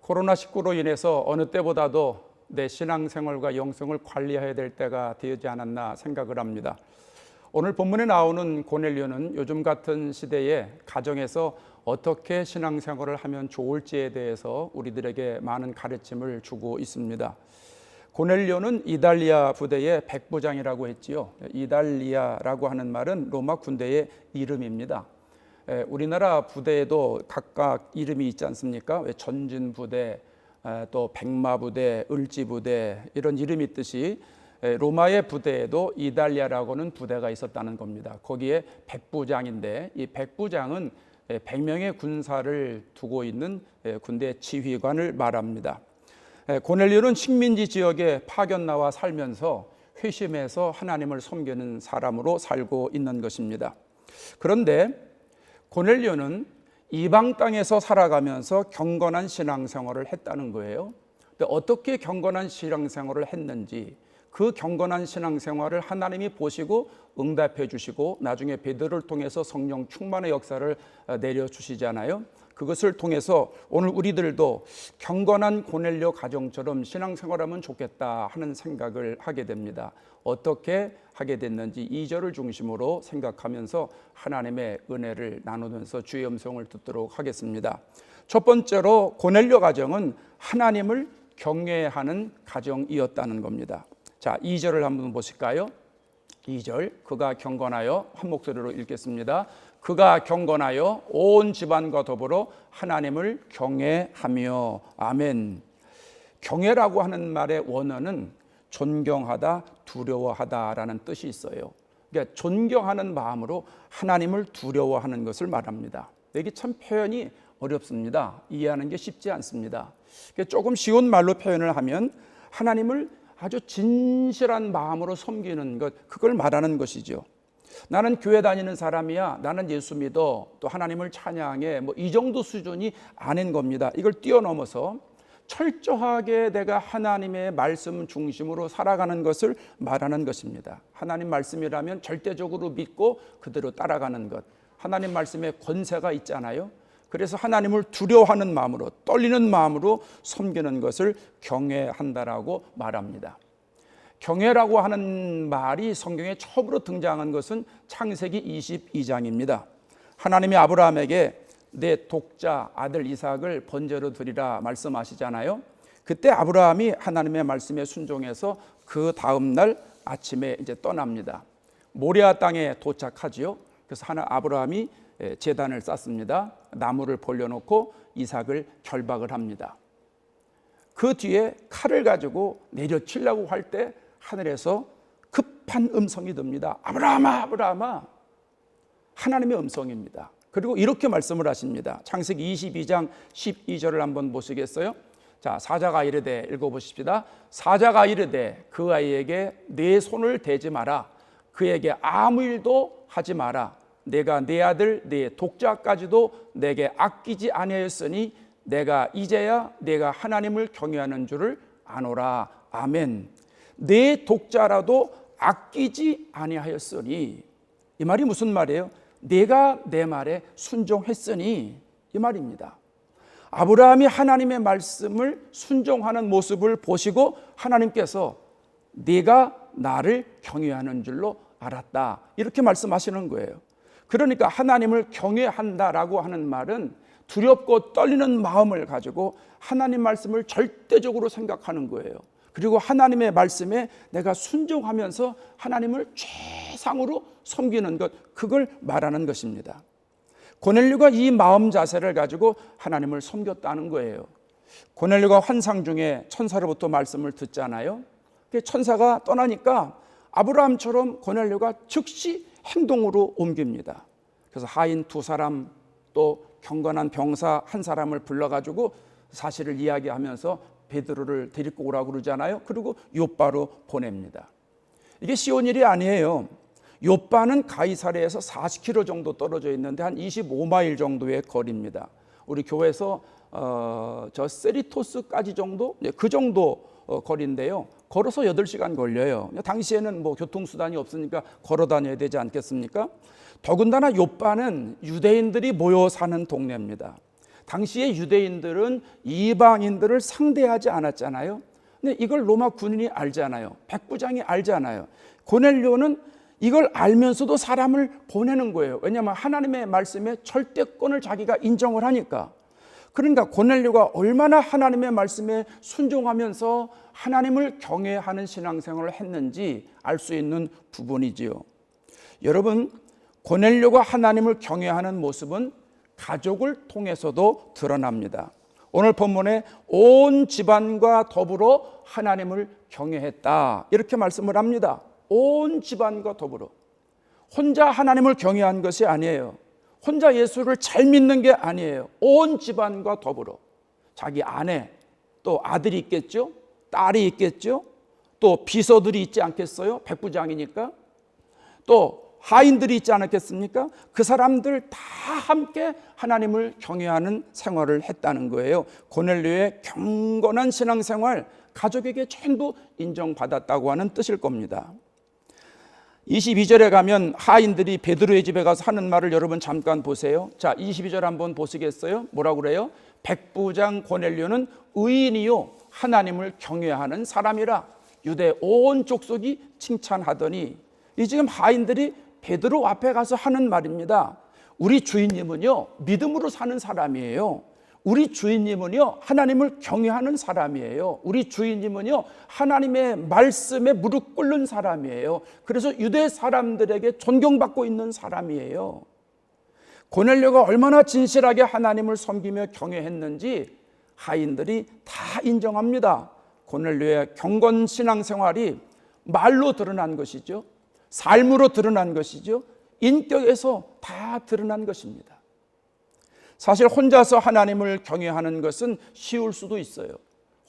코로나19로 인해서 어느 때보다도 내 신앙생활과 영성을 관리해야 될 때가 되지 않았나 생각을 합니다. 오늘 본문에 나오는 고넬료는 요즘 같은 시대에 가정에서 어떻게 신앙생활을 하면 좋을지에 대해서 우리들에게 많은 가르침을 주고 있습니다. 고넬료는 이달리아 부대의 백부장이라고 했지요. 이달리아라고 하는 말은 로마 군대의 이름입니다. 우리나라 부대에도 각각 이름이 있지 않습니까? 전진부대, 또 백마부대, 을지부대 이런 이름이 있듯이 로마의 부대에도 이달리아라고는 부대가 있었다는 겁니다. 거기에 백부장인데 이 백부장은 100명의 군사를 두고 있는 군대 지휘관을 말합니다. 고넬료는 식민지 지역에 파견 나와 살면서 회심해서 하나님을 섬기는 사람으로 살고 있는 것입니다. 그런데 고넬료는 이방 땅에서 살아가면서 경건한 신앙생활을 했다는 거예요. 근데 어떻게 경건한 신앙생활을 했는지, 그 경건한 신앙생활을 하나님이 보시고 응답해 주시고 나중에 베드로를 통해서 성령 충만의 역사를 내려주시잖아요. 그것을 통해서 오늘 우리들도 경건한 고넬료 가정처럼 신앙생활하면 좋겠다 하는 생각을 하게 됩니다. 어떻게 하게 됐는지 2절을 중심으로 생각하면서 하나님의 은혜를 나누면서 주의 음성을 듣도록 하겠습니다. 첫 번째로 고넬료 가정은 하나님을 경외하는 가정이었다는 겁니다. 자, 2절을 한번 보실까요? 2절, 그가 경건하여, 한 목소리로 읽겠습니다. 그가 경건하여 온 집안과 더불어 하나님을 경외하며. 아멘. 경외라고 하는 말의 원어는 존경하다, 두려워하다라는 뜻이 있어요. 그러니까 존경하는 마음으로 하나님을 두려워하는 것을 말합니다. 이게 참 표현이 어렵습니다. 이해하는 게 쉽지 않습니다. 조금 쉬운 말로 표현을 하면 하나님을 아주 진실한 마음으로 섬기는 것, 그걸 말하는 것이죠. 나는 교회 다니는 사람이야, 나는 예수 믿어, 또 하나님을 찬양해, 이 정도 수준이 아닌 겁니다. 이걸 뛰어넘어서 철저하게 내가 하나님의 말씀 중심으로 살아가는 것을 말하는 것입니다. 하나님 말씀이라면 절대적으로 믿고 그대로 따라가는 것. 하나님 말씀에 권세가 있잖아요. 그래서 하나님을 두려워하는 마음으로, 떨리는 마음으로 섬기는 것을 경외한다라고 말합니다. 경외라고 하는 말이 성경에 처음으로 등장한 것은 창세기 22장입니다. 하나님이 아브라함에게 내 독자 아들 이삭을 번제로 드리라 말씀하시잖아요. 그때 아브라함이 하나님의 말씀에 순종해서 그 다음 날 아침에 이제 떠납니다. 모리아 땅에 도착하지요. 그래서 아브라함이 제단을 쌓습니다. 나무를 벌려놓고 이삭을 결박을 합니다. 그 뒤에 칼을 가지고 내려치려고 할 때 하늘에서 급한 음성이 듭니다. 아브라함아, 아브라함아. 하나님의 음성입니다. 그리고 이렇게 말씀을 하십니다. 창세기 22장 12절을 한번 보시겠어요? 자, 사자가 이르되, 읽어보십시다. 사자가 이르되 그 아이에게 내 손을 대지 마라. 그에게 아무 일도 하지 마라. 내가 내 아들 내 독자까지도 내게 아끼지 아니하였으니 내가 이제야 내가 하나님을 경외하는 줄을 아노라. 아멘. 내 독자라도 아끼지 아니하였으니, 이 말이 무슨 말이에요? 내가 내 말에 순종했으니, 이 말입니다. 아브라함이 하나님의 말씀을 순종하는 모습을 보시고 하나님께서 네가 나를 경외하는 줄로 알았다, 이렇게 말씀하시는 거예요. 그러니까 하나님을 경외한다라고 하는 말은 두렵고 떨리는 마음을 가지고 하나님 말씀을 절대적으로 생각하는 거예요. 그리고 하나님의 말씀에 내가 순종하면서 하나님을 최상으로 섬기는 것, 그걸 말하는 것입니다. 고넬료가 이 마음 자세를 가지고 하나님을 섬겼다는 거예요. 고넬료가 환상 중에 천사로부터 말씀을 듣잖아요. 천사가 떠나니까 아브라함처럼 고넬료가 즉시 행동으로 옮깁니다. 그래서 하인 2사람 또 경건한 병사 1사람을 불러가지고 사실을 이야기하면서 베드로를 데리고 오라고 그러잖아요. 그리고 요바로 보냅니다. 이게 쉬운 일이 아니에요. 요바는 가이사랴에서 40km 정도 떨어져 있는데 한 25마일 정도의 거리입니다. 우리 교회에서 저 세리토스까지 정도, 그 정도 거리인데요. 걸어서 8시간 걸려요. 당시에는 교통수단이 없으니까 걸어 다녀야 되지 않겠습니까? 더군다나 요바는 유대인들이 모여 사는 동네입니다. 당시의 유대인들은 이방인들을 상대하지 않았잖아요. 근데 이걸 로마 군인이 알잖아요. 백부장이 알잖아요. 고넬료는 이걸 알면서도 사람을 보내는 거예요. 왜냐하면 하나님의 말씀에 절대권을 자기가 인정을 하니까. 그러니까 고넬료가 얼마나 하나님의 말씀에 순종하면서 하나님을 경외하는 신앙생활을 했는지 알 수 있는 부분이지요. 여러분, 고넬료가 하나님을 경외하는 모습은 가족을 통해서도 드러납니다. 오늘 본문에 온 집안과 더불어 하나님을 경외했다, 이렇게 말씀을 합니다. 온 집안과 더불어. 혼자 하나님을 경외한 것이 아니에요. 혼자 예수를 잘 믿는 게 아니에요. 온 집안과 더불어. 자기 아내, 또 아들이 있겠죠, 딸이 있겠죠, 또 비서들이 있지 않겠어요? 백부장이니까. 또 하인들이 있지 않았겠습니까? 그 사람들 다 함께 하나님을 경외하는 생활을 했다는 거예요. 고넬료의 경건한 신앙생활, 가족에게 전부 인정받았다고 하는 뜻일 겁니다. 22절에 가면 하인들이 베드로의 집에 가서 하는 말을 여러분 잠깐 보세요. 자, 22절 한번 보시겠어요? 뭐라고 그래요? 백부장 고넬료는 의인이요 하나님을 경외하는 사람이라 유대 온 족속이 칭찬하더니, 이 지금 하인들이 베드로 앞에 가서 하는 말입니다. 우리 주인님은요 믿음으로 사는 사람이에요. 우리 주인님은요 하나님을 경외하는 사람이에요. 우리 주인님은요 하나님의 말씀에 무릎 꿇는 사람이에요. 그래서 유대 사람들에게 존경받고 있는 사람이에요. 고넬료가 얼마나 진실하게 하나님을 섬기며 경외했는지 하인들이 다 인정합니다. 고넬료의 경건 신앙생활이 말로 드러난 것이죠. 삶으로 드러난 것이죠. 인격에서 다 드러난 것입니다. 사실 혼자서 하나님을 경외하는 것은 쉬울 수도 있어요.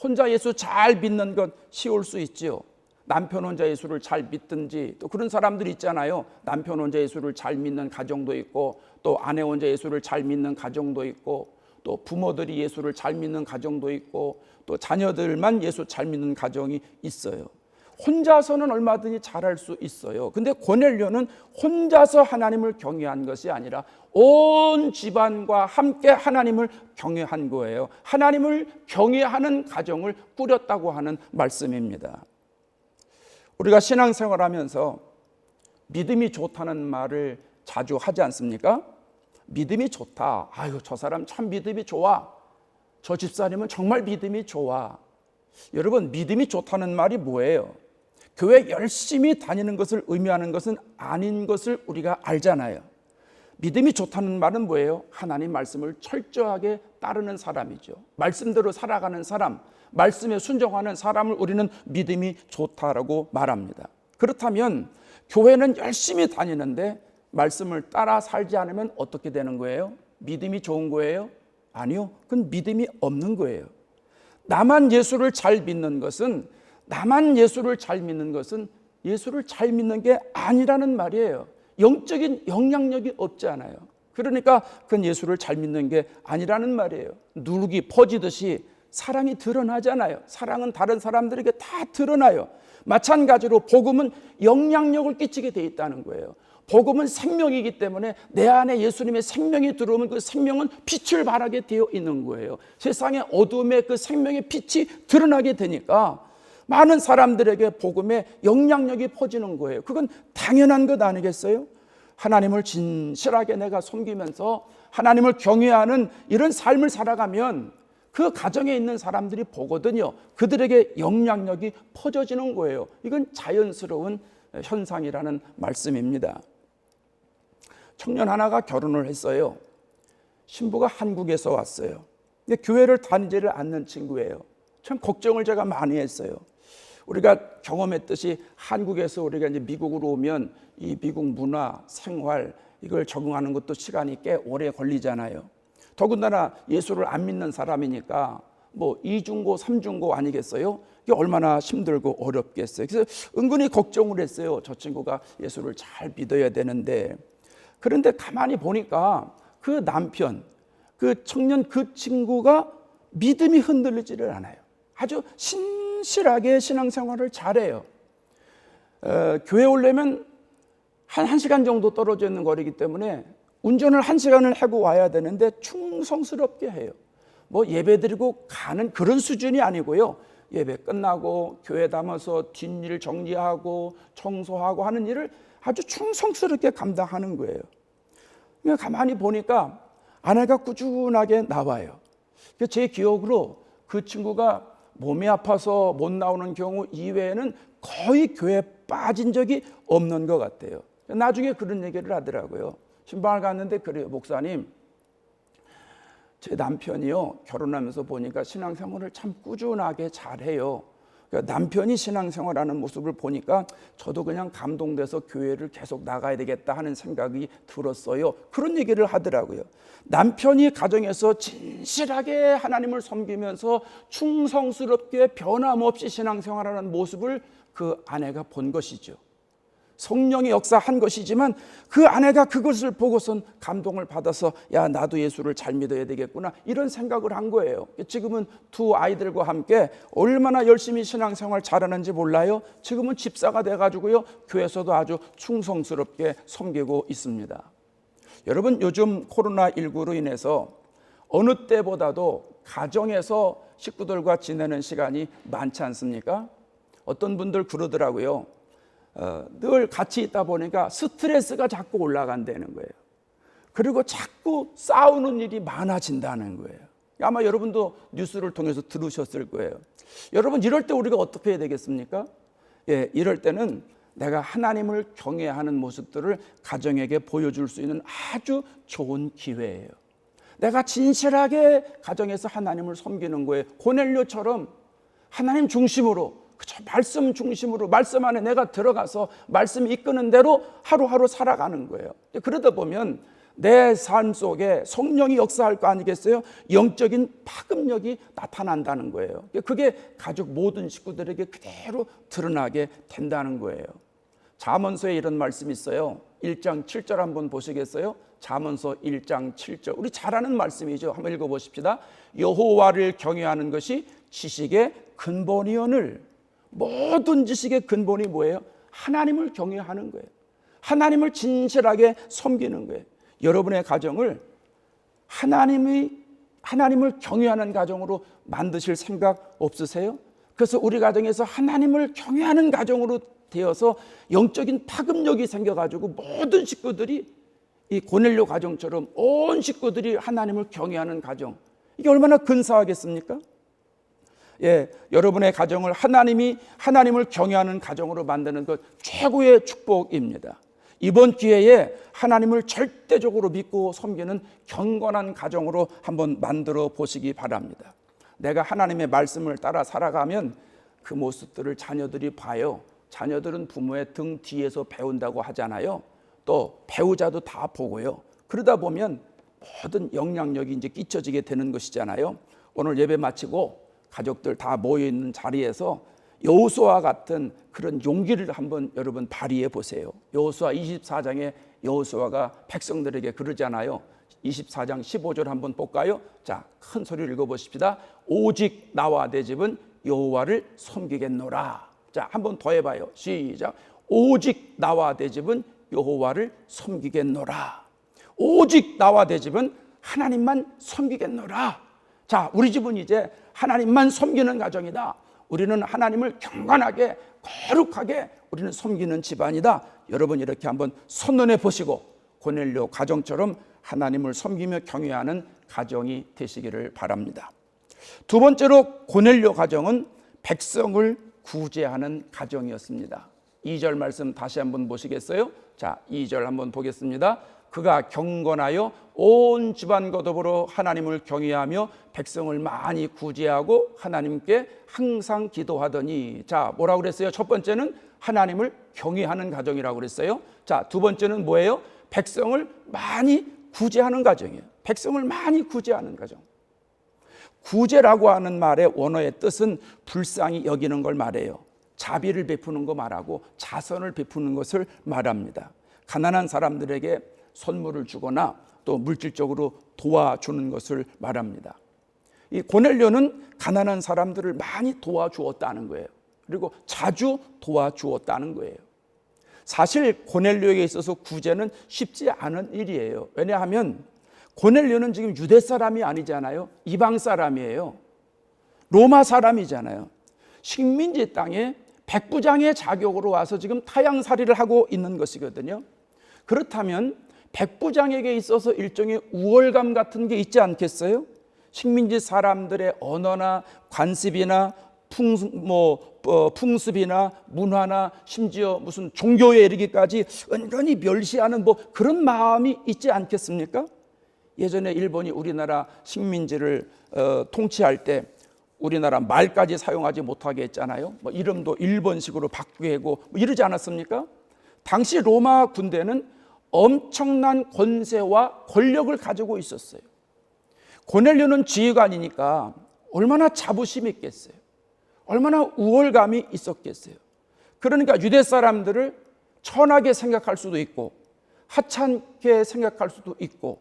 혼자 예수 잘 믿는 것 쉬울 수 있지요. 남편 혼자 예수를 잘 믿든지, 또 그런 사람들이 있잖아요. 남편 혼자 예수를 잘 믿는 가정도 있고, 또 아내 혼자 예수를 잘 믿는 가정도 있고, 또 부모들이 예수를 잘 믿는 가정도 있고, 또 자녀들만 예수 잘 믿는 가정이 있어요. 혼자서는 얼마든지 잘할 수 있어요. 근데 고넬료는 혼자서 하나님을 경외한 것이 아니라 온 집안과 함께 하나님을 경외한 거예요. 하나님을 경외하는 가정을 꾸렸다고 하는 말씀입니다. 우리가 신앙생활하면서 믿음이 좋다는 말을 자주 하지 않습니까? 믿음이 좋다. 아유, 저 사람 참 믿음이 좋아. 저 집사님은 정말 믿음이 좋아. 여러분, 믿음이 좋다는 말이 뭐예요? 교회 열심히 다니는 것을 의미하는 것은 아닌 것을 우리가 알잖아요. 믿음이 좋다는 말은 뭐예요? 하나님 말씀을 철저하게 따르는 사람이죠. 말씀대로 살아가는 사람, 말씀에 순종하는 사람을 우리는 믿음이 좋다라고 말합니다. 그렇다면 교회는 열심히 다니는데 말씀을 따라 살지 않으면 어떻게 되는 거예요? 믿음이 좋은 거예요? 아니요, 그건 믿음이 없는 거예요. 나만 예수를 잘 믿는 것은 예수를 잘 믿는 게 아니라는 말이에요. 영적인 영향력이 없지 않아요. 그러니까 그건 예수를 잘 믿는 게 아니라는 말이에요. 누룩이 퍼지듯이 사랑이 드러나잖아요. 사랑은 다른 사람들에게 다 드러나요. 마찬가지로 복음은 영향력을 끼치게 돼 있다는 거예요. 복음은 생명이기 때문에 내 안에 예수님의 생명이 들어오면 그 생명은 빛을 발하게 되어 있는 거예요. 세상의 어둠에 그 생명의 빛이 드러나게 되니까 많은 사람들에게 복음의 영향력이 퍼지는 거예요. 그건 당연한 것 아니겠어요? 하나님을 진실하게 내가 섬기면서 하나님을 경외하는 이런 삶을 살아가면 그 가정에 있는 사람들이 보거든요. 그들에게 영향력이 퍼져지는 거예요. 이건 자연스러운 현상이라는 말씀입니다. 청년 하나가 결혼을 했어요. 신부가 한국에서 왔어요. 근데 교회를 다니지를 않는 친구예요. 참 걱정을 제가 많이 했어요. 우리가 경험했듯이 한국에서 우리가 이제 미국으로 오면 이 미국 문화, 생활 이걸 적응하는 것도 시간이 꽤 오래 걸리잖아요. 더군다나 예수를 안 믿는 사람이니까 뭐 이중고, 삼중고 아니겠어요? 이게 얼마나 힘들고 어렵겠어요. 그래서 은근히 걱정을 했어요. 저 친구가 예수를 잘 믿어야 되는데. 그런데 가만히 보니까 그 남편, 그 청년 그 친구가 믿음이 흔들리지를 않아요. 아주 신실하게 신앙생활을 잘해요. 교회 오려면 한 1시간 정도 떨어져 있는 거리기 때문에 운전을 1시간을 하고 와야 되는데 충성스럽게 해요. 뭐 예배 드리고 가는 그런 수준이 아니고요. 예배 끝나고 교회 담아서 뒷일 정리하고 청소하고 하는 일을 아주 충성스럽게 감당하는 거예요. 그냥 가만히 보니까 아내가 꾸준하게 나와요. 제 기억으로 그 친구가 몸이 아파서 못 나오는 경우 이외에는 거의 교회에 빠진 적이 없는 것 같아요. 나중에 그런 얘기를 하더라고요. 신방을 갔는데 그래요. 목사님, 제 남편이요, 결혼하면서 보니까 신앙생활을 참 꾸준하게 잘해요. 그러니까 남편이 신앙생활하는 모습을 보니까 저도 그냥 감동돼서 교회를 계속 나가야 되겠다 하는 생각이 들었어요. 그런 얘기를 하더라고요. 남편이 가정에서 진실하게 하나님을 섬기면서 충성스럽게 변함없이 신앙생활하는 모습을 그 아내가 본 것이죠. 성령의 역사한 것이지만 그 아내가 그것을 보고선 감동을 받아서 야, 나도 예수를 잘 믿어야 되겠구나 이런 생각을 한 거예요. 지금은 두 아이들과 함께 얼마나 열심히 신앙생활 잘하는지 몰라요. 지금은 집사가 돼가지고요, 교회에서도 아주 충성스럽게 섬기고 있습니다. 여러분, 요즘 코로나19로 인해서 어느 때보다도 가정에서 식구들과 지내는 시간이 많지 않습니까? 어떤 분들 그러더라고요. 늘 같이 있다 보니까 스트레스가 자꾸 올라간다는 거예요. 그리고 자꾸 싸우는 일이 많아진다는 거예요. 아마 여러분도 뉴스를 통해서 들으셨을 거예요. 여러분, 이럴 때 우리가 어떻게 해야 되겠습니까? 이럴 때는 내가 하나님을 경외하는 모습들을 가정에게 보여줄 수 있는 아주 좋은 기회예요. 내가 진실하게 가정에서 하나님을 섬기는 거예요. 고넬료처럼 하나님 중심으로, 그저 말씀 중심으로, 말씀 안에 내가 들어가서 말씀이 이끄는 대로 하루하루 살아가는 거예요. 그러다 보면 내 삶 속에 성령이 역사할 거 아니겠어요? 영적인 파급력이 나타난다는 거예요. 그게 가족 모든 식구들에게 그대로 드러나게 된다는 거예요. 잠언서에 이런 말씀이 있어요. 1장 7절 한번 보시겠어요? 잠언서 1장 7절. 우리 잘 아는 말씀이죠. 한번 읽어보십시다. 여호와를 경외하는 것이 지식의 근본이오늘. 모든 지식의 근본이 뭐예요? 하나님을 경외하는 거예요. 하나님을 진실하게 섬기는 거예요. 여러분의 가정을 하나님을 경외하는 가정으로 만드실 생각 없으세요? 그래서 우리 가정에서 하나님을 경외하는 가정으로 되어서 영적인 파급력이 생겨가지고 모든 식구들이 이 고넬료 가정처럼 온 식구들이 하나님을 경외하는 가정, 이게 얼마나 근사하겠습니까? 여러분의 가정을 하나님을 경외하는 가정으로 만드는 것 최고의 축복입니다. 이번 기회에 하나님을 절대적으로 믿고 섬기는 경건한 가정으로 한번 만들어 보시기 바랍니다. 내가 하나님의 말씀을 따라 살아가면 그 모습들을 자녀들이 봐요. 자녀들은 부모의 등 뒤에서 배운다고 하잖아요. 또 배우자도 다 보고요. 그러다 보면 모든 영향력이 이제 끼쳐지게 되는 것이잖아요. 오늘 예배 마치고 가족들 다 모여있는 자리에서 여호수아와 같은 그런 용기를 한번 여러분 발휘해 보세요. 여호수아 24장에 여호수아가 백성들에게 그러잖아요. 24장 15절 한번 볼까요? 자, 큰 소리를 읽어보십시다. 오직 나와 내 집은 여호와를 섬기겠노라. 자, 한번 더 해봐요. 시작. 오직 나와 내 집은 여호와를 섬기겠노라. 오직 나와 내 집은 하나님만 섬기겠노라. 자, 우리 집은 이제 하나님만 섬기는 가정이다. 우리는 하나님을 경건하게 거룩하게 우리는 섬기는 집안이다. 여러분 이렇게 한번 선언해 보시고 고넬료 가정처럼 하나님을 섬기며 경외하는 가정이 되시기를 바랍니다. 두 번째로 고넬료 가정은 백성을 구제하는 가정이었습니다. 2절 말씀 다시 한번 보시겠어요? 자, 2절 한번 보겠습니다. 그가 경건하여 온 집안과 더불어 하나님을 경외하며 백성을 많이 구제하고 하나님께 항상 기도하더니. 자, 뭐라고 그랬어요? 첫 번째는 하나님을 경외하는 가정이라고 그랬어요. 자, 두 번째는 뭐예요? 백성을 많이 구제하는 가정이에요. 백성을 많이 구제하는 가정. 구제라고 하는 말의 원어의 뜻은 불쌍히 여기는 걸 말해요. 자비를 베푸는 거 말하고 자선을 베푸는 것을 말합니다. 가난한 사람들에게 선물을 주거나 또 물질적으로 도와주는 것을 말합니다. 이 고넬료는 가난한 사람들을 많이 도와주었다는 거예요. 그리고 자주 도와주었다는 거예요. 사실 고넬료에게 있어서 구제는 쉽지 않은 일이에요. 왜냐하면 고넬료는 지금 유대 사람이 아니잖아요. 이방 사람이에요. 로마 사람이잖아요. 식민지 땅에 백부장의 자격으로 와서 지금 타향살이를 하고 있는 것이거든요. 그렇다면 백부장에게 있어서 일종의 우월감 같은 게 있지 않겠어요? 식민지 사람들의 언어나 관습이나 풍습이나 문화나 심지어 무슨 종교에 이르기까지 은근히 멸시하는 그런 마음이 있지 않겠습니까? 예전에 일본이 우리나라 식민지를 통치할 때 우리나라 말까지 사용하지 못하게 했잖아요. 이름도 일본식으로 바꾸고 이러지 않았습니까? 당시 로마 군대는 엄청난 권세와 권력을 가지고 있었어요. 고넬료는 지휘관이니까 얼마나 자부심이 있겠어요. 얼마나 우월감이 있었겠어요. 그러니까 유대 사람들을 천하게 생각할 수도 있고 하찮게 생각할 수도 있고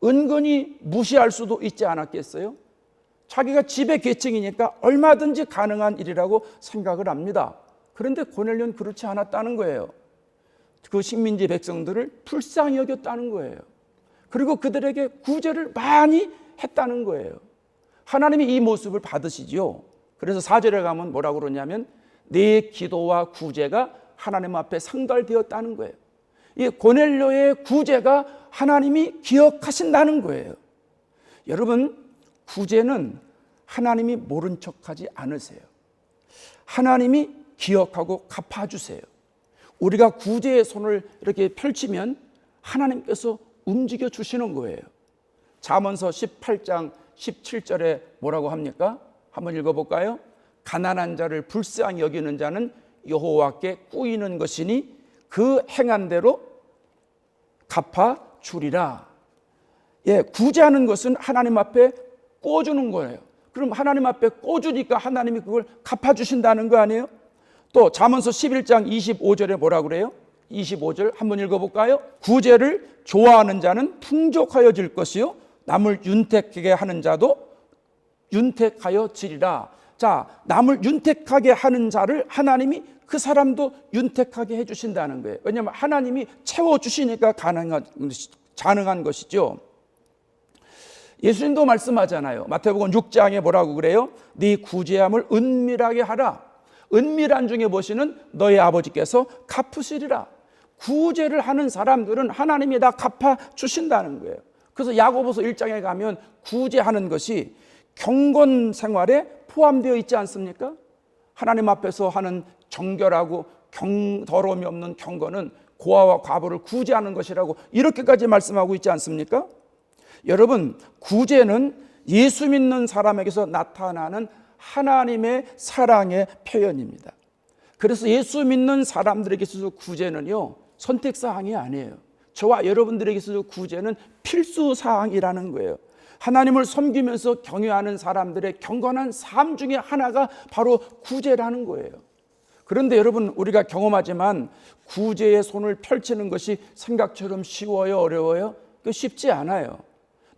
은근히 무시할 수도 있지 않았겠어요? 자기가 지배 계층이니까 얼마든지 가능한 일이라고 생각을 합니다. 그런데 고넬료는 그렇지 않았다는 거예요. 그 식민지 백성들을 불쌍히 여겼다는 거예요. 그리고 그들에게 구제를 많이 했다는 거예요. 하나님이 이 모습을 받으시죠. 그래서 4절에 가면 뭐라고 그러냐면 내 기도와 구제가 하나님 앞에 상달되었다는 거예요. 이 고넬료의 구제가 하나님이 기억하신다는 거예요. 여러분, 구제는 하나님이 모른 척하지 않으세요. 하나님이 기억하고 갚아주세요. 우리가 구제의 손을 이렇게 펼치면 하나님께서 움직여 주시는 거예요. 잠언서 18장 17절에 뭐라고 합니까? 한번 읽어볼까요? 가난한 자를 불쌍히 여기는 자는 여호와께 꾸이는 것이니 그 행한 대로 갚아주리라. 구제하는 것은 하나님 앞에 꿔주는 거예요. 그럼 하나님 앞에 꿔주니까 하나님이 그걸 갚아주신다는 거 아니에요? 또 잠언서 11장 25절에 뭐라 그래요? 25절 한번 읽어볼까요? 구제를 좋아하는 자는 풍족하여질 것이요 남을 윤택하게 하는 자도 윤택하여 지리라. 자, 남을 윤택하게 하는 자를 하나님이 그 사람도 윤택하게 해주신다는 거예요. 왜냐하면 하나님이 채워주시니까 가능한 것이죠. 예수님도 말씀하잖아요. 마태복음 6장에 뭐라고 그래요? 네 구제함을 은밀하게 하라. 은밀한 중에 보시는 너희 아버지께서 갚으시리라. 구제를 하는 사람들은 하나님이 다 갚아주신다는 거예요. 그래서 야고보서 1장에 가면 구제하는 것이 경건 생활에 포함되어 있지 않습니까? 하나님 앞에서 하는 정결하고 더러움이 없는 경건은 고아와 과부를 구제하는 것이라고 이렇게까지 말씀하고 있지 않습니까? 여러분, 구제는 예수 믿는 사람에게서 나타나는 하나님의 사랑의 표현입니다. 그래서 예수 믿는 사람들에게 있어서 구제는요, 선택사항이 아니에요. 저와 여러분들에게 있어서 구제는 필수사항이라는 거예요. 하나님을 섬기면서 경외하는 사람들의 경건한 삶 중에 하나가 바로 구제라는 거예요. 그런데 여러분, 우리가 경험하지만 구제의 손을 펼치는 것이 생각처럼 쉬워요, 어려워요? 쉽지 않아요.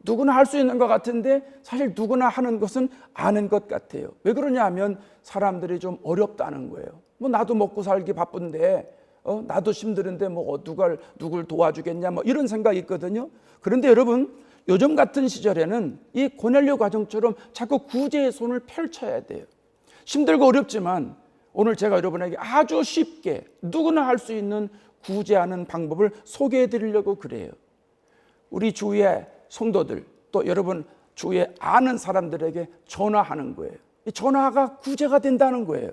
누구나 할 수 있는 것 같은데 사실 누구나 하는 것은 아닌 것 같아요. 왜 그러냐 하면 사람들이 좀 어렵다는 거예요. 나도 먹고 살기 바쁜데 나도 힘드는데 누굴 도와주겠냐 이런 생각이 있거든요. 그런데 여러분, 요즘 같은 시절에는 이 고넬료 과정처럼 자꾸 구제의 손을 펼쳐야 돼요. 힘들고 어렵지만 오늘 제가 여러분에게 아주 쉽게 누구나 할 수 있는 구제하는 방법을 소개해 드리려고 그래요. 우리 주위에 성도들, 또 여러분 주위에 아는 사람들에게 전화하는 거예요. 이 전화가 구제가 된다는 거예요.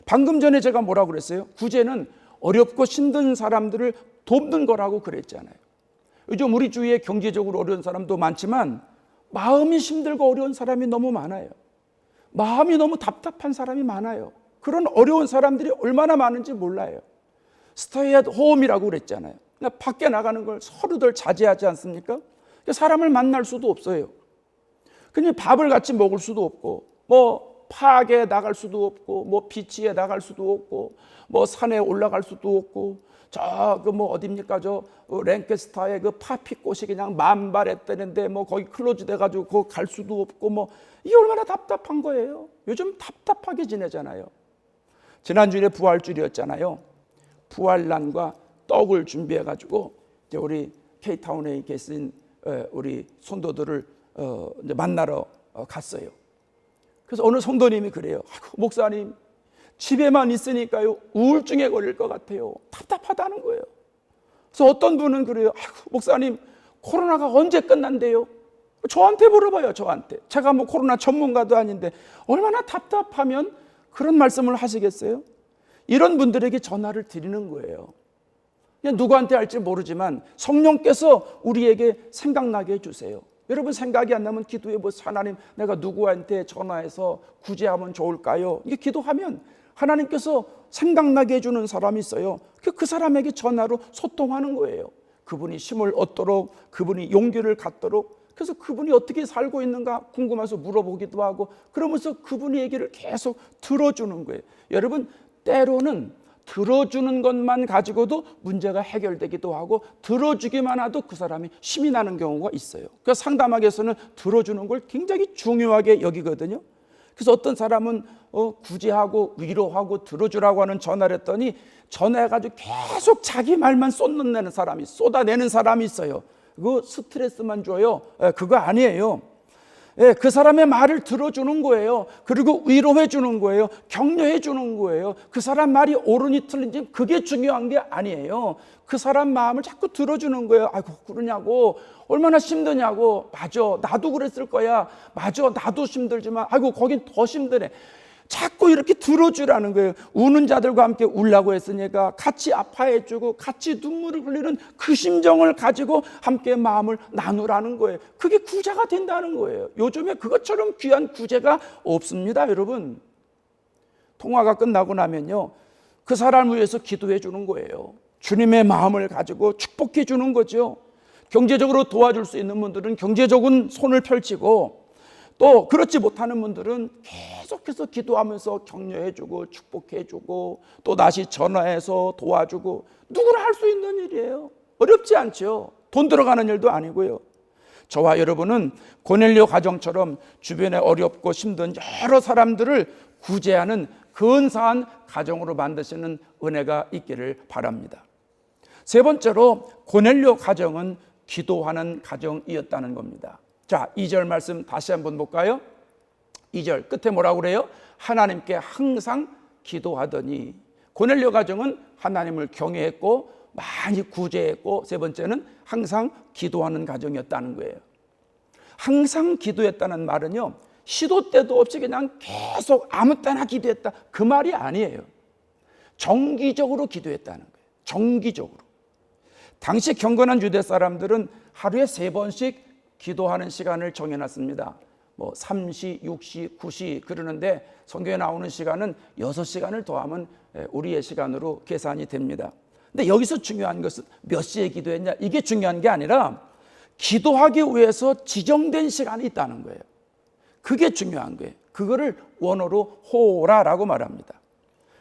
방금 전에 제가 뭐라고 그랬어요? 구제는 어렵고 힘든 사람들을 돕는 거라고 그랬잖아요. 요즘 우리 주위에 경제적으로 어려운 사람도 많지만 마음이 힘들고 어려운 사람이 너무 많아요. 마음이 너무 답답한 사람이 많아요. 그런 어려운 사람들이 얼마나 많은지 몰라요. 스테이 앳 홈이라고 그랬잖아요. 그러니까 밖에 나가는 걸 서로들 자제하지 않습니까? 사람을 만날 수도 없어요. 그냥 밥을 같이 먹을 수도 없고, 파악에 나갈 수도 없고, 비치에 나갈 수도 없고, 산에 올라갈 수도 없고, 어딥니까? 랭캐스터의 파피꽃이 그냥 만발했다는데, 거기 클로즈 돼가지고 거기 갈 수도 없고, 이게 얼마나 답답한 거예요. 요즘 답답하게 지내잖아요. 지난주에 부활주일이었잖아요. 부활란과 떡을 준비해 가지고 이제 우리 K타운에 계신 우리 성도들을 이제 만나러 갔어요. 그래서 어느 성도님이 그래요. 목사님, 집에만 있으니까요 우울증에 걸릴 것 같아요. 답답하다는 거예요. 그래서 어떤 분은 그래요. 목사님, 코로나가 언제 끝난대요? 저한테 물어봐요. 저한테. 제가 뭐 코로나 전문가도 아닌데 얼마나 답답하면 그런 말씀을 하시겠어요? 이런 분들에게 전화를 드리는 거예요. 그냥 누구한테 할지 모르지만 성령께서 우리에게 생각나게 해주세요. 여러분, 생각이 안 나면 기도해 보세요. 하나님, 내가 누구한테 전화해서 구제하면 좋을까요? 이게 기도하면 하나님께서 생각나게 해주는 사람이 있어요. 그 사람에게 전화로 소통하는 거예요. 그분이 힘을 얻도록, 그분이 용기를 갖도록. 그래서 그분이 어떻게 살고 있는가 궁금해서 물어보기도 하고, 그러면서 그분의 얘기를 계속 들어주는 거예요. 여러분, 때로는 들어주는 것만 가지고도 문제가 해결되기도 하고, 들어주기만 해도 그 사람이 힘이 나는 경우가 있어요. 그래서 상담학에서는 들어주는 걸 굉장히 중요하게 여기거든요. 그래서 어떤 사람은 구제하고 위로하고 들어주라고 하는 전화를 했더니 전화해가지고 계속 자기 말만 쏟아내는 사람이 있어요. 그거 스트레스만 줘요. 그거 아니에요. 그 사람의 말을 들어주는 거예요. 그리고 위로해 주는 거예요. 격려해 주는 거예요. 그 사람 말이 옳은지 틀린지 그게 중요한 게 아니에요. 그 사람 마음을 자꾸 들어주는 거예요. 아이고, 그러냐고, 얼마나 힘드냐고. 맞아, 나도 그랬을 거야. 맞아, 나도 힘들지만 아이고, 거긴 더 힘드네. 자꾸 이렇게 들어주라는 거예요. 우는 자들과 함께 울라고 했으니까 같이 아파해주고 같이 눈물을 흘리는 그 심정을 가지고 함께 마음을 나누라는 거예요. 그게 구제가 된다는 거예요. 요즘에 그것처럼 귀한 구제가 없습니다. 여러분, 통화가 끝나고 나면요, 그 사람을 위해서 기도해 주는 거예요. 주님의 마음을 가지고 축복해 주는 거죠. 경제적으로 도와줄 수 있는 분들은 경제적인 손을 펼치고, 또 그렇지 못하는 분들은 계속해서 기도하면서 격려해주고 축복해주고 또 다시 전화해서 도와주고, 누구나 할 수 있는 일이에요. 어렵지 않죠. 돈 들어가는 일도 아니고요. 저와 여러분은 고넬료 가정처럼 주변에 어렵고 힘든 여러 사람들을 구제하는 근사한 가정으로 만드시는 은혜가 있기를 바랍니다. 세 번째로, 고넬료 가정은 기도하는 가정이었다는 겁니다. 자, 2절 말씀 다시 한번 볼까요? 2절 끝에 뭐라고 그래요? 하나님께 항상 기도하더니. 고넬료 가정은 하나님을 경외했고 많이 구제했고, 세 번째는 항상 기도하는 가정이었다는 거예요. 항상 기도했다는 말은요, 시도 때도 없이 그냥 계속 아무 때나 기도했다, 그 말이 아니에요. 정기적으로 기도했다는 거예요. 정기적으로. 당시 경건한 유대 사람들은 하루에 3번씩 기도하는 시간을 정해놨습니다. 3시, 6시, 9시 그러는데 성경에 나오는 시간은 6시간을 더하면 우리의 시간으로 계산이 됩니다. 근데 여기서 중요한 것은 몇 시에 기도했냐, 이게 중요한 게 아니라 기도하기 위해서 지정된 시간이 있다는 거예요. 그게 중요한 거예요. 그거를 원어로 호라라고 말합니다.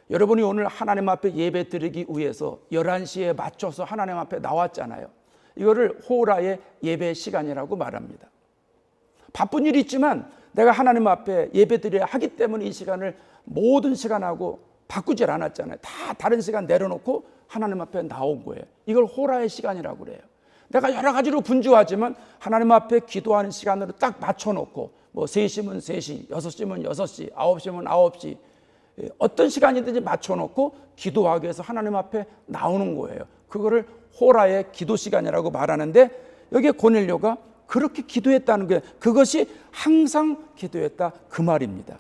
여러분이 오늘 하나님 앞에 예배 드리기 위해서 11시에 맞춰서 하나님 앞에 나왔잖아요. 이거를 호라의 예배 시간이라고 말합니다. 바쁜 일이 있지만 내가 하나님 앞에 예배 드려야 하기 때문에 이 시간을 모든 시간하고 바꾸질 않았잖아요. 다 다른 시간 내려놓고 하나님 앞에 나온 거예요. 이걸 호라의 시간이라고 그래요. 내가 여러 가지로 분주하지만 하나님 앞에 기도하는 시간으로 딱 맞춰놓고 3시면 3시, 6시면 6시, 9시면 9시, 어떤 시간이든지 맞춰놓고 기도하기 위해서 하나님 앞에 나오는 거예요. 그거를 호라의 기도 시간이라고 말하는데, 여기에 고넬료가 그렇게 기도했다는 게, 그것이 항상 기도했다 그 말입니다.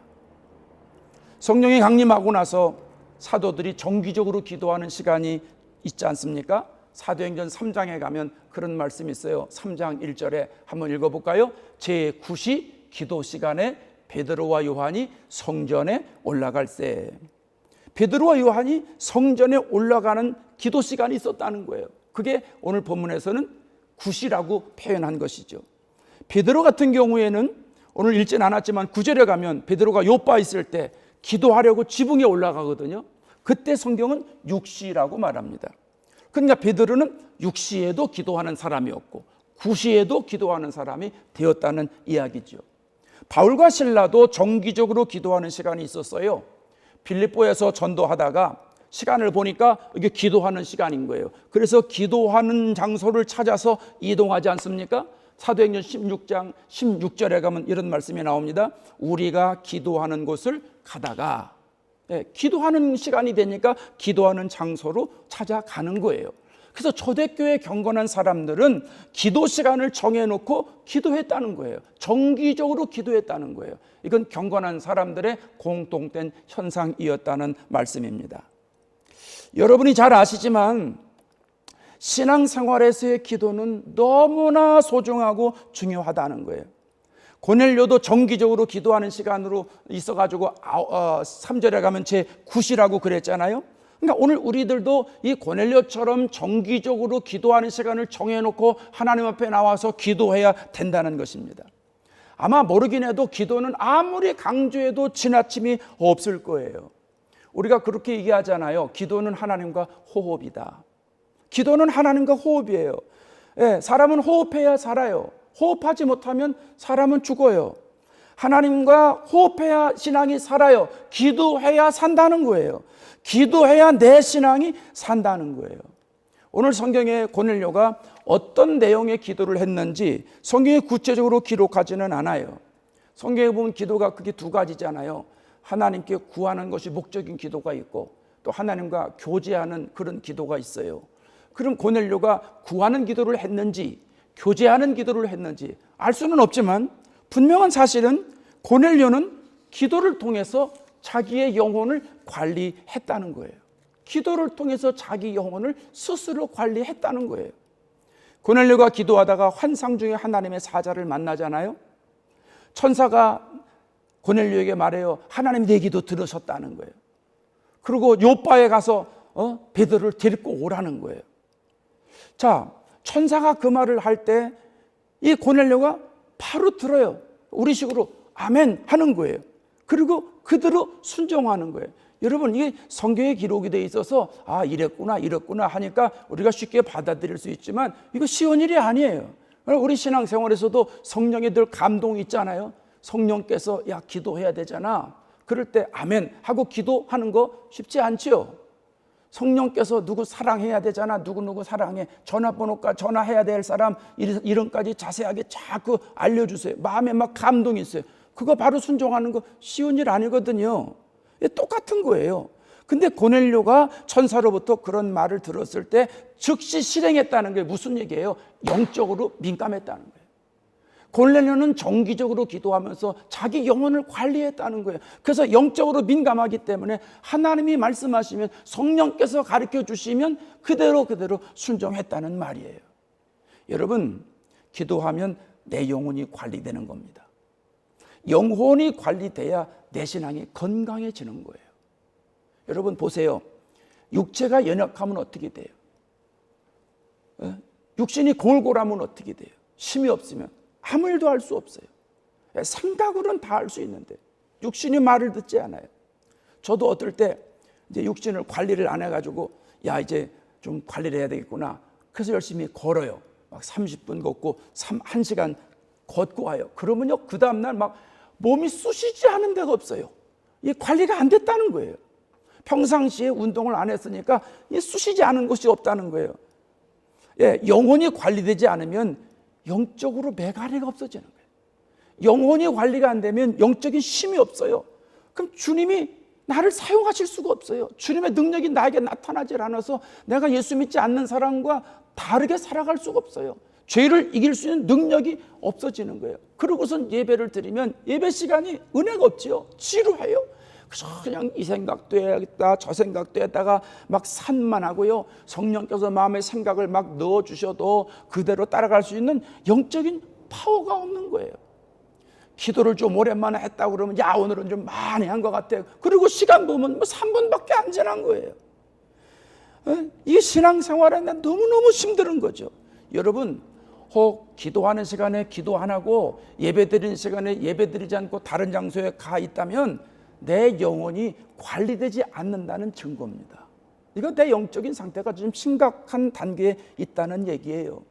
성령이 강림하고 나서 사도들이 정기적으로 기도하는 시간이 있지 않습니까? 사도행전 3장에 가면 그런 말씀이 있어요. 3장 1절에 한번 읽어볼까요? 제9시 기도 시간에 베드로와 요한이 성전에 올라갈세. 베드로와 요한이 성전에 올라가는 기도 시간이 있었다는 거예요. 그게 오늘 본문에서는 구시라고 표현한 것이죠. 베드로 같은 경우에는 오늘 읽진 않았지만 9절에 가면 베드로가 요빠 있을 때 기도하려고 지붕에 올라가거든요. 그때 성경은 6시라고 말합니다. 그러니까 베드로는 6시에도 기도하는 사람이었고 9시에도 기도하는 사람이 되었다는 이야기죠. 바울과 실라도 정기적으로 기도하는 시간이 있었어요. 빌립보에서 전도하다가 시간을 보니까 이게 기도하는 시간인 거예요. 그래서 기도하는 장소를 찾아서 이동하지 않습니까? 사도행전 16장 16절에 가면 이런 말씀이 나옵니다. 우리가 기도하는 곳을 가다가, 기도하는 시간이 되니까 기도하는 장소로 찾아가는 거예요. 그래서 초대교회 경건한 사람들은 기도 시간을 정해놓고 기도했다는 거예요. 정기적으로 기도했다는 거예요. 이건 경건한 사람들의 공통된 현상이었다는 말씀입니다. 여러분이 잘 아시지만 신앙생활에서의 기도는 너무나 소중하고 중요하다는 거예요. 고넬료도 정기적으로 기도하는 시간으로 있어가지고 3절에 가면 제 9시라고 그랬잖아요. 그러니까 오늘 우리들도 이 고넬료처럼 정기적으로 기도하는 시간을 정해놓고 하나님 앞에 나와서 기도해야 된다는 것입니다. 아마 모르긴 해도 기도는 아무리 강조해도 지나침이 없을 거예요. 우리가 그렇게 얘기하잖아요. 기도는 하나님과 호흡이다. 기도는 하나님과 호흡이에요. 사람은 호흡해야 살아요. 호흡하지 못하면 사람은 죽어요. 하나님과 호흡해야 신앙이 살아요. 기도해야 산다는 거예요. 기도해야 내 신앙이 산다는 거예요. 오늘 성경에 고넬료가 어떤 내용의 기도를 했는지 성경에 구체적으로 기록하지는 않아요. 성경에 보면 기도가 그게 두 가지잖아요. 하나님께 구하는 것이 목적인 기도가 있고 또 하나님과 교제하는 그런 기도가 있어요. 그럼 고넬료가 구하는 기도를 했는지 교제하는 기도를 했는지 알 수는 없지만 분명한 사실은 고넬료는 기도를 통해서 자기의 영혼을 관리했다는 거예요. 기도를 통해서 자기 영혼을 스스로 관리했다는 거예요. 고넬료가 기도하다가 환상 중에 하나님의 사자를 만나잖아요. 천사가 고넬료에게 말해요. 하나님 내 기도 들으셨다는 거예요. 그리고 요바에 가서 베드로를 데리고 오라는 거예요. 자, 천사가 그 말을 할 때 이 고넬료가 바로 들어요. 우리식으로 아멘 하는 거예요. 그리고 그대로 순종하는 거예요. 여러분, 이게 성경에 기록이 돼 있어서 이랬구나 하니까 우리가 쉽게 받아들일 수 있지만 이거 쉬운 일이 아니에요. 우리 신앙생활에서도 성령에 늘 감동이 있잖아요. 성령께서 기도해야 되잖아. 그럴 때 아멘 하고 기도하는 거 쉽지 않죠. 성령께서 누구 사랑해야 되잖아. 누구 사랑해. 전화번호까지 전화해야 될 사람 이름까지 자세하게 자꾸 알려주세요. 마음에 막 감동이 있어요. 그거 바로 순종하는 거 쉬운 일 아니거든요. 똑같은 거예요. 근데 고넬료가 천사로부터 그런 말을 들었을 때 즉시 실행했다는 게 무슨 얘기예요? 영적으로 민감했다는 거예요. 고넬료는 정기적으로 기도하면서 자기 영혼을 관리했다는 거예요. 그래서 영적으로 민감하기 때문에 하나님이 말씀하시면 성령께서 가르쳐 주시면 그대로 순종했다는 말이에요. 여러분, 기도하면 내 영혼이 관리되는 겁니다. 영혼이 관리돼야 내 신앙이 건강해지는 거예요. 여러분 보세요. 육체가 연약하면 어떻게 돼요? 육신이 골골하면 어떻게 돼요? 힘이 없으면 아무 일도 할 수 없어요. 생각으로는 다 할 수 있는데 육신이 말을 듣지 않아요. 저도 어떨 때 이제 육신을 관리를 안 해가지고 이제 좀 관리를 해야 되겠구나. 그래서 열심히 걸어요. 막 30분 걷고 1시간 걷고 와요. 그러면요 그 다음날 막 몸이 쑤시지 않은 데가 없어요. 이 관리가 안 됐다는 거예요. 평상시에 운동을 안 했으니까 쑤시지 않은 곳이 없다는 거예요. 영혼이 관리되지 않으면 영적으로 메가리가 없어지는 거예요. 영혼이 관리가 안 되면 영적인 힘이 없어요. 그럼 주님이 나를 사용하실 수가 없어요. 주님의 능력이 나에게 나타나지 않아서 내가 예수 믿지 않는 사람과 다르게 살아갈 수가 없어요. 죄를 이길 수 있는 능력이 없어지는 거예요. 그러고선 예배를 드리면 예배 시간이 은혜가 없지요. 지루해요. 그래서 그냥 이 생각도 해야겠다 저 생각도 했다가 막 산만하고요. 성령께서 마음의 생각을 막 넣어주셔도 그대로 따라갈 수 있는 영적인 파워가 없는 거예요. 기도를 좀 오랜만에 했다고 그러면 오늘은 좀 많이 한 것 같아요. 그리고 시간 보면 3분밖에 안 지난 거예요. 이게 신앙생활에 너무너무 힘든 거죠. 여러분, 혹 기도하는 시간에 기도 안 하고 예배드리는 시간에 예배드리지 않고 다른 장소에 가 있다면 내 영혼이 관리되지 않는다는 증거입니다. 이건 내 영적인 상태가 좀 심각한 단계에 있다는 얘기예요.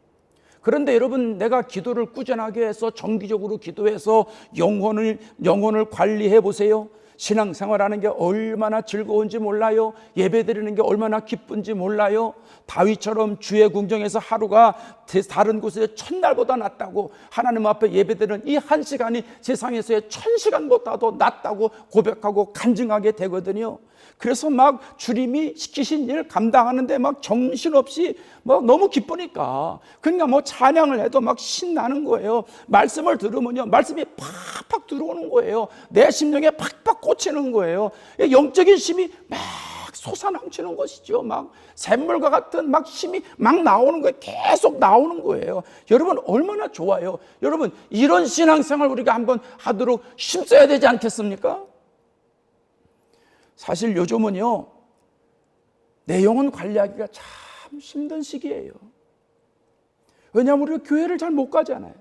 그런데 여러분, 내가 기도를 꾸준하게 해서 정기적으로 기도해서 영혼을 관리해 보세요. 신앙생활하는 게 얼마나 즐거운지 몰라요. 예배드리는 게 얼마나 기쁜지 몰라요. 다윗처럼 주의 궁정에서 하루가 다른 곳에 천날보다 낫다고, 하나님 앞에 예배드리는 이 한 시간이 세상에서의 1000시간보다도 낫다고 고백하고 간증하게 되거든요. 그래서 막 주님이 시키신 일 감당하는데 막 정신없이 막 너무 기쁘니까, 그러니까 뭐 찬양을 해도 막 신나는 거예요. 말씀을 들으면요, 말씀이 팍팍 들어오는 거예요. 내 심령에 팍팍 꽂히는 거예요. 영적인 힘이 막 솟아넘치는 것이죠. 막 샘물과 같은 막 힘이 막 나오는 거예요. 계속 나오는 거예요. 여러분, 얼마나 좋아요. 여러분, 이런 신앙생활 우리가 한번 하도록 힘써야 되지 않겠습니까? 사실 요즘은요, 내 영혼 관리하기가 참 힘든 시기예요. 왜냐하면 우리가 교회를 잘 못 가잖아요.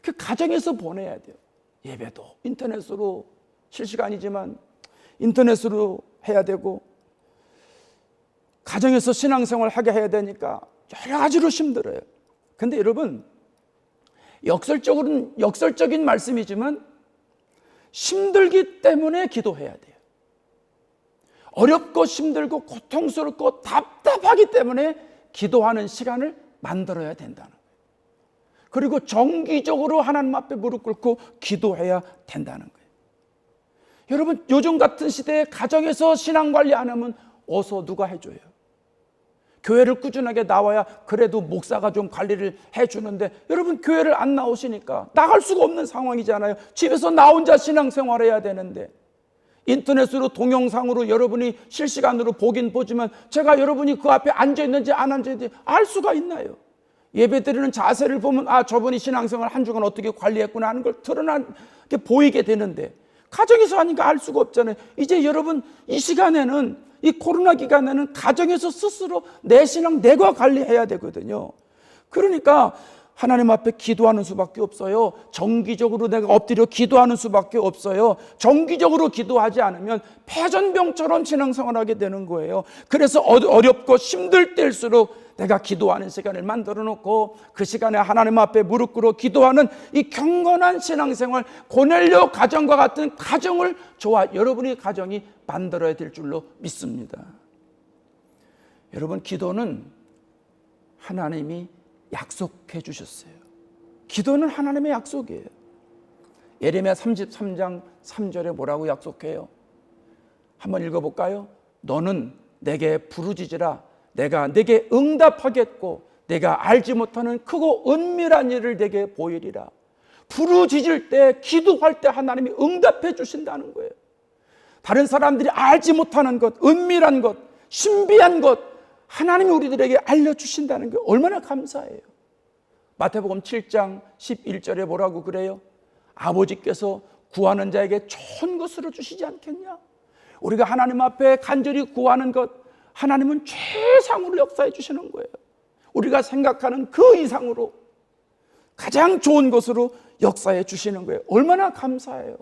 그 가정에서 보내야 돼요. 예배도 인터넷으로, 실시간이지만 인터넷으로 해야 되고, 가정에서 신앙생활 하게 해야 되니까 여러 가지로 힘들어요. 근데 여러분, 역설적인 말씀이지만 힘들기 때문에 기도해야 돼요. 어렵고 힘들고 고통스럽고 답답하기 때문에 기도하는 시간을 만들어야 된다는 거예요. 그리고 정기적으로 하나님 앞에 무릎 꿇고 기도해야 된다는 거예요. 여러분, 요즘 같은 시대에 가정에서 신앙관리 안 하면 어서 누가 해줘요? 교회를 꾸준하게 나와야 그래도 목사가 좀 관리를 해주는데, 여러분 교회를 안 나오시니까 나갈 수가 없는 상황이잖아요. 집에서 나 혼자 신앙생활 해야 되는데, 인터넷으로 동영상으로 여러분이 실시간으로 보긴 보지만 제가 여러분이 그 앞에 앉아있는지 안 앉아있는지 알 수가 있나요? 예배드리는 자세를 보면 저분이 신앙생활 한 주간 어떻게 관리했구나 하는 걸 드러나게 보이게 되는데, 가정에서 하니까 알 수가 없잖아요. 이제 여러분, 이 시간에는, 이 코로나 기간에는 가정에서 스스로 내 신앙 내가 관리해야 되거든요. 그러니까 하나님 앞에 기도하는 수밖에 없어요. 정기적으로 내가 엎드려 기도하는 수밖에 없어요. 정기적으로 기도하지 않으면 패전병처럼 신앙생활하게 되는 거예요. 그래서 어렵고 힘들 때일수록 내가 기도하는 시간을 만들어 놓고 그 시간에 하나님 앞에 무릎 꿇어 기도하는 이 경건한 신앙생활, 고넬료 가정과 같은 가정을 저와 여러분의 가정이 만들어야 될 줄로 믿습니다. 여러분, 기도는 하나님이 약속해 주셨어요. 기도는 하나님의 약속이에요. 예레미야 33장 3절에 뭐라고 약속해요? 한번 읽어볼까요? 너는 내게 부르짖으라 내가 내게 응답하겠고 내가 알지 못하는 크고 은밀한 일을 내게 보이리라. 부르짖을 때, 기도할 때 하나님이 응답해 주신다는 거예요. 다른 사람들이 알지 못하는 것, 은밀한 것, 신비한 것, 하나님이 우리들에게 알려주신다는 게 얼마나 감사해요. 마태복음 7장 11절에 뭐라고 그래요? 아버지께서 구하는 자에게 좋은 것으로 주시지 않겠냐? 우리가 하나님 앞에 간절히 구하는 것, 하나님은 최상으로 역사해 주시는 거예요. 우리가 생각하는 그 이상으로 가장 좋은 것으로 역사해 주시는 거예요. 얼마나 감사해요.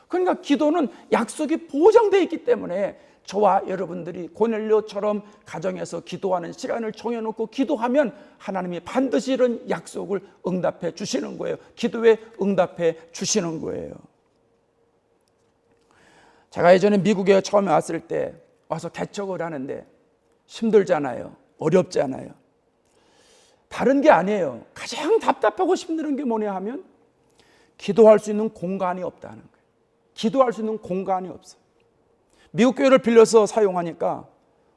그러니까 기도는 약속이 보장되어 있기 때문에 저와 여러분들이 고넬료처럼 가정에서 기도하는 시간을 정해놓고 기도하면 하나님이 반드시 이런 약속을 응답해 주시는 거예요. 기도에 응답해 주시는 거예요. 제가 예전에 미국에 처음에 왔을 때 와서 개척을 하는데 힘들잖아요. 어렵잖아요. 다른 게 아니에요. 가장 답답하고 힘든 게 뭐냐 하면 기도할 수 있는 공간이 없다는 거예요. 기도할 수 있는 공간이 없어요. 미국 교회를 빌려서 사용하니까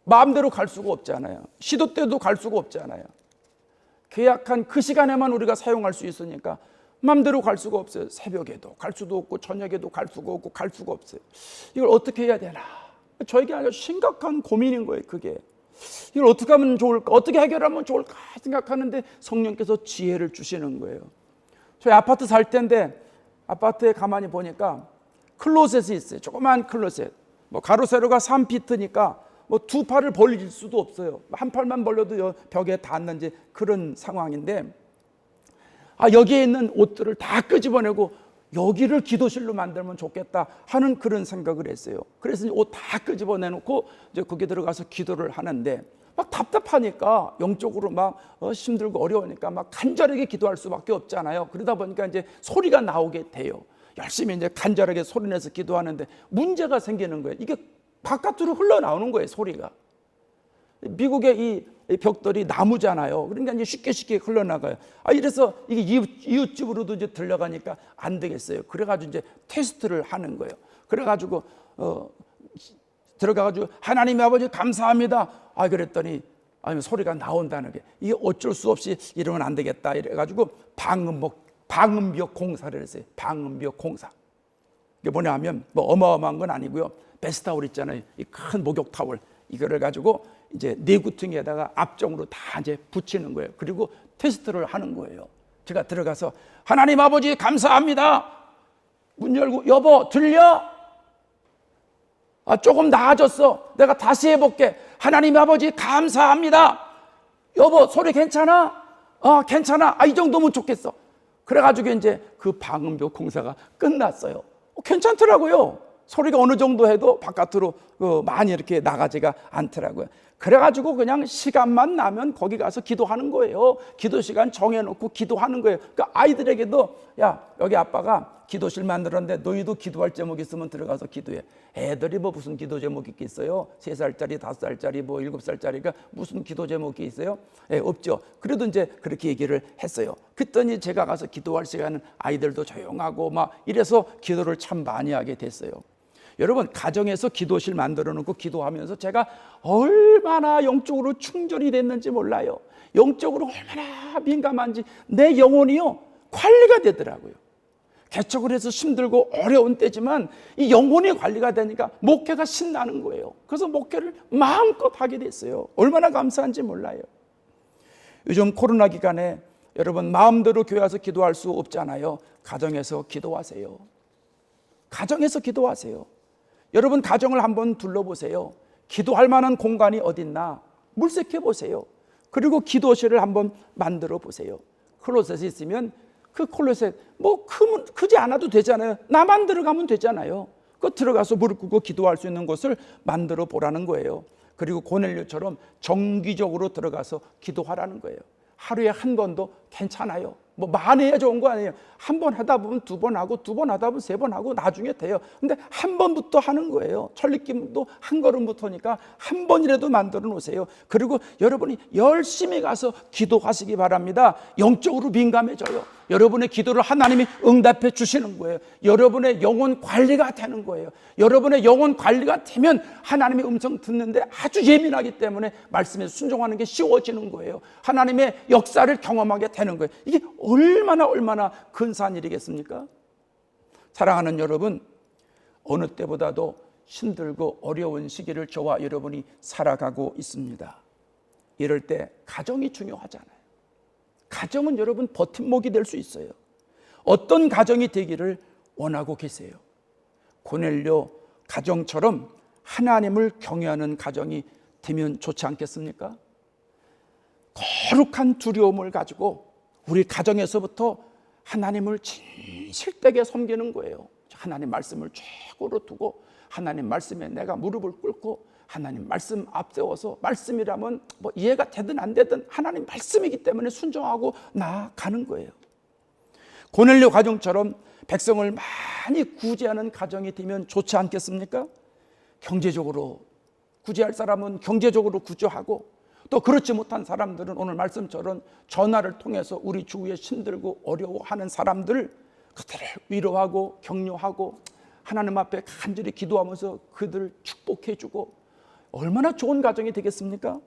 마음대로 갈 수가 없잖아요. 시도 때도 갈 수가 없잖아요. 계약한 그 시간에만 우리가 사용할 수 있으니까 마음대로 갈 수가 없어요. 새벽에도 갈 수도 없고 저녁에도 갈 수가 없고 갈 수가 없어요. 이걸 어떻게 해야 되나? 저에게 아주 심각한 고민인 거예요. 그게 이걸 어떻게 하면 좋을까? 어떻게 해결하면 좋을까 생각하는데 성령께서 지혜를 주시는 거예요. 저희 아파트 살 때인데 아파트에 가만히 보니까 클로셋이 있어요. 조그만 클로셋. 뭐 가로 세로가 3피트니까 뭐 두 팔을 벌릴 수도 없어요. 한 팔만 벌려도 벽에 닿는지 그런 상황인데, 여기에 있는 옷들을 다 끄집어내고 여기를 기도실로 만들면 좋겠다 하는 그런 생각을 했어요. 그래서 옷 다 끄집어내놓고 이제 거기 들어가서 기도를 하는데, 막 답답하니까 영적으로 막 힘들고 어려우니까 막 간절하게 기도할 수밖에 없잖아요. 그러다 보니까 이제 소리가 나오게 돼요. 열심히 이제 간절하게 소리내서 기도하는데 문제가 생기는 거예요. 이게 바깥으로 흘러나오는 거예요, 소리가. 미국의 이 벽돌이 나무잖아요. 그러니까 이제 쉽게 흘러나가요. 이래서 이게 이웃집으로도 이제 들려가니까 안 되겠어요. 그래가지고 이제 테스트를 하는 거예요. 그래가지고 들어가가지고 하나님 아버지 감사합니다. 그랬더니 소리가 나온다는 게 이게 어쩔 수 없이 이러면 안 되겠다. 이래가지고 방음벽 공사를 했어요. 방음벽 공사. 이게 뭐냐 하면 뭐 어마어마한 건 아니고요. 베스타올 있잖아요. 이 큰 목욕 타월. 이거를 가지고 이제 내구퉁에다가 앞쪽으로 다 이제 붙이는 거예요. 그리고 테스트를 하는 거예요. 제가 들어가서 하나님 아버지 감사합니다. 문 열고 여보 들려? 조금 나아졌어. 내가 다시 해볼게. 하나님 아버지 감사합니다. 여보 소리 괜찮아? 괜찮아. 이 정도면 좋겠어. 그래가지고 이제 그 방음벽 공사가 끝났어요. 괜찮더라고요. 소리가 어느 정도 해도 바깥으로 많이 이렇게 나가지가 않더라고요. 그래가지고 그냥 시간만 나면 거기 가서 기도하는 거예요. 기도 시간 정해놓고 기도하는 거예요. 그러니까 아이들에게도 야 여기 아빠가 기도실 만들었는데 너희도 기도할 제목 있으면 들어가서 기도해. 애들이 뭐 무슨 기도 제목이 있겠어요? 3살짜리, 5살짜리, 뭐 7살짜리가 무슨 기도 제목이 있어요? 없죠. 그래도 이제 그렇게 얘기를 했어요. 그랬더니 제가 가서 기도할 시간은 아이들도 조용하고 막 이래서 기도를 참 많이 하게 됐어요. 여러분 가정에서 기도실 만들어 놓고 기도하면서 제가 얼마나 영적으로 충전이 됐는지 몰라요. 영적으로 얼마나 민감한지 내 영혼이요 관리가 되더라고요. 개척을 해서 힘들고 어려운 때지만 이 영혼이 관리가 되니까 목회가 신나는 거예요. 그래서 목회를 마음껏 하게 됐어요. 얼마나 감사한지 몰라요. 요즘 코로나 기간에 여러분 마음대로 교회 와서 기도할 수 없잖아요. 가정에서 기도하세요. 가정에서 기도하세요. 여러분 가정을 한번 둘러보세요. 기도할 만한 공간이 어딨나 물색해 보세요. 그리고 기도실을 한번 만들어 보세요. 클로셋이 있으면 그 클로셋 뭐 크지 않아도 되잖아요. 나만 들어가면 되잖아요. 그 들어가서 무릎 꿇고 기도할 수 있는 곳을 만들어 보라는 거예요. 그리고 고넬료처럼 정기적으로 들어가서 기도하라는 거예요. 하루에 한 번도 괜찮아요. 뭐 많이 해야 좋은 거 아니에요. 한 번 하다 보면 2번 하고 2번 하다 보면 3번 하고 나중에 돼요. 근데 한 번부터 하는 거예요. 천리김도 한 걸음부터니까 한 번이라도 만들어 놓으세요. 그리고 여러분이 열심히 가서 기도하시기 바랍니다. 영적으로 민감해져요. 여러분의 기도를 하나님이 응답해 주시는 거예요. 여러분의 영혼 관리가 되는 거예요. 여러분의 영혼 관리가 되면 하나님의 음성 듣는데 아주 예민하기 때문에 말씀에 순종하는 게 쉬워지는 거예요. 하나님의 역사를 경험하게 되는 거예요. 이게 얼마나 근사한 일이겠습니까? 사랑하는 여러분, 어느 때보다도 힘들고 어려운 시기를 저와 여러분이 살아가고 있습니다. 이럴 때 가정이 중요하잖아요. 가정은 여러분 버팀목이 될 수 있어요. 어떤 가정이 되기를 원하고 계세요? 고넬료 가정처럼 하나님을 경외하는 가정이 되면 좋지 않겠습니까? 거룩한 두려움을 가지고 우리 가정에서부터 하나님을 진실되게 섬기는 거예요. 하나님 말씀을 최고로 두고 하나님 말씀에 내가 무릎을 꿇고 하나님 말씀 앞세워서 말씀이라면 뭐 이해가 되든 안 되든 하나님 말씀이기 때문에 순종하고 나아가는 거예요. 고넬료 가정처럼 백성을 많이 구제하는 가정이 되면 좋지 않겠습니까? 경제적으로 구제할 사람은 경제적으로 구제하고 또 그렇지 못한 사람들은 오늘 말씀처럼 전화를 통해서 우리 주위에 힘들고 어려워하는 사람들 그들을 위로하고 격려하고 하나님 앞에 간절히 기도하면서 그들을 축복해주고 얼마나 좋은 가정이 되겠습니까?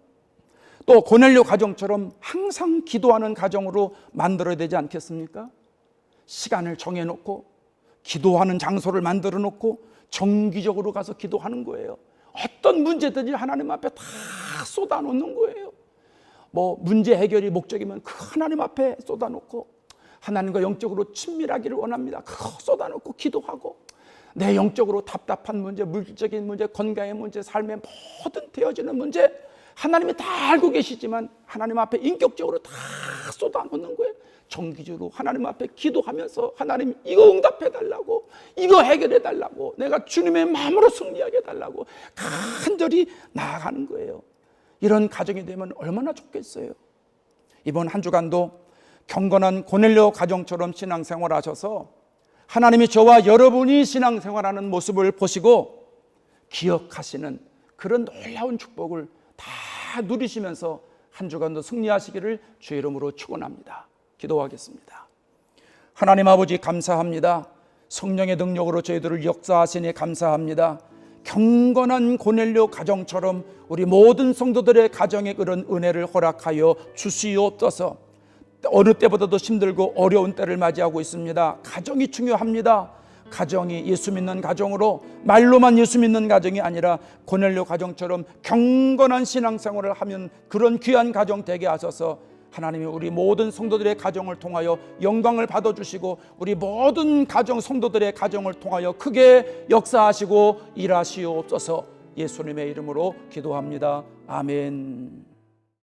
또 고넬료 가정처럼 항상 기도하는 가정으로 만들어야 되지 않겠습니까? 시간을 정해놓고 기도하는 장소를 만들어 놓고 정기적으로 가서 기도하는 거예요. 어떤 문제든지 하나님 앞에 다 쏟아놓는 거예요. 뭐 문제 해결이 목적이면 그 하나님 앞에 쏟아놓고 하나님과 영적으로 친밀하기를 원합니다. 그거 쏟아놓고 기도하고 내 영적으로 답답한 문제, 물질적인 문제, 건강의 문제, 삶의 모든 되어지는 문제 하나님이 다 알고 계시지만 하나님 앞에 인격적으로 다 쏟아놓는 거예요. 정기적으로 하나님 앞에 기도하면서 하나님 이거 응답해달라고 이거 해결해달라고 내가 주님의 마음으로 승리하게 해달라고 간절히 나아가는 거예요. 이런 가정이 되면 얼마나 좋겠어요. 이번 한 주간도 경건한 고넬료 가정처럼 신앙생활 하셔서 하나님이 저와 여러분이 신앙생활하는 모습을 보시고 기억하시는 그런 놀라운 축복을 다 누리시면서 한 주간도 승리하시기를 주의 이름으로 축원합니다. 기도하겠습니다. 하나님 아버지 감사합니다. 성령의 능력으로 저희들을 역사하시니 감사합니다. 경건한 고넬료 가정처럼 우리 모든 성도들의 가정에 그런 은혜를 허락하여 주시옵소서. 어느 때보다도 힘들고 어려운 때를 맞이하고 있습니다. 가정이 중요합니다. 가정이 예수 믿는 가정으로, 말로만 예수 믿는 가정이 아니라 고넬료 가정처럼 경건한 신앙생활을 하면 그런 귀한 가정 되게 하셔서 하나님이 우리 모든 성도들의 가정을 통하여 영광을 받아주시고 우리 모든 가정 성도들의 가정을 통하여 크게 역사하시고 일하시옵소서. 예수님의 이름으로 기도합니다. 아멘.